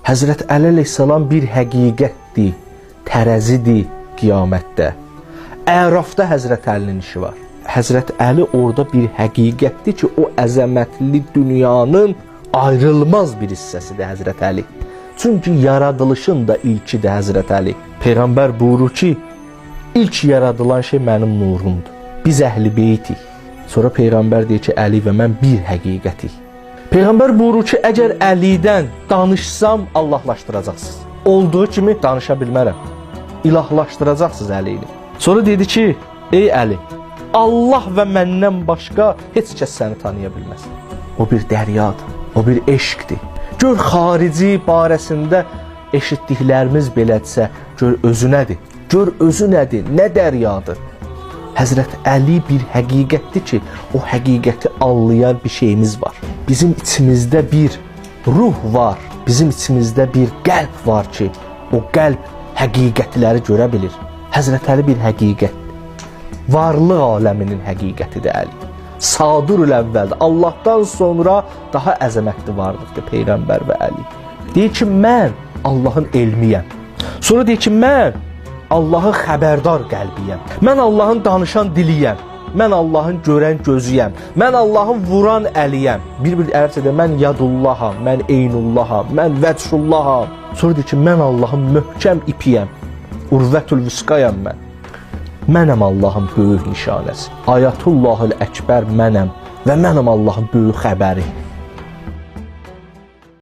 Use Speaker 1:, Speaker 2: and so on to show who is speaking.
Speaker 1: Həzrət Əli əleyhissalam bir həqiqətdir, tərəzidir qiyamətdə. Ərafda Həzrət Əlinin işi var. Həzrət Əli orada bir həqiqətdir ki, o əzəmətli dünyanın ayrılmaz bir hissəsidir Həzrət Əli. Çünki yaradılışın da ilkidir Həzrət Əli. Peyğəmbər buyurur ki, ilk yaradılan şey mənim nurumdur. Biz əhl-i beytik. Sonra Peyğəmbər deyir ki, Əli və mən bir həqiqətik. Peyğəmbər buyurur ki, əgər Əlidən danışsam, Allahlaşdıracaqsınız. Olduğu kimi danışa bilmərəm. İlahlaşdıracaqsınız Əlini. Sonra dedi ki, ey Əli, Allah və məndən başqa heç kəs səni tanıya bilməz. O bir dəryadır, o bir eşqdir. Gör xarici barəsində eşitdiklərimiz belədirsə, gör özü nədir? Gör özü nədir? Nə dəryadır? Həzrət Əli bir həqiqətdir ki, o həqiqəti anlayan bir şeyimiz var. Bizim içimizdə bir ruh var, bizim içimizdə bir qəlb var ki, o qəlb həqiqətləri görə bilir. Həzrət Əli bir həqiqətdir. Varlıq aləminin həqiqətidir Əli. Sadurul əvvəldir. Allahdan sonra daha əzəmətli varlıqdır Peyğəmbər və Əli. Deyir ki, mən Allahın elmiyəm. Sonra deyir ki, mən Allahın xəbərdar qəlbiyəm. Mən Allahın danışan diliyəm. Mən Allahın görən gözüyəm. Mən Allahın vuran əliyəm. Bir ərəbcədə mən yadullaham, mən eynullaham, mən vəchullaham. Sonra deyir ki, mən Allahın möhkəm ipiyəm. Urvətül vüsqayam mən. Mənəm Allahın böyük nişanəsi. Ayatullahül əkbər mənəm və mənəm Allahın böyük xəbəri.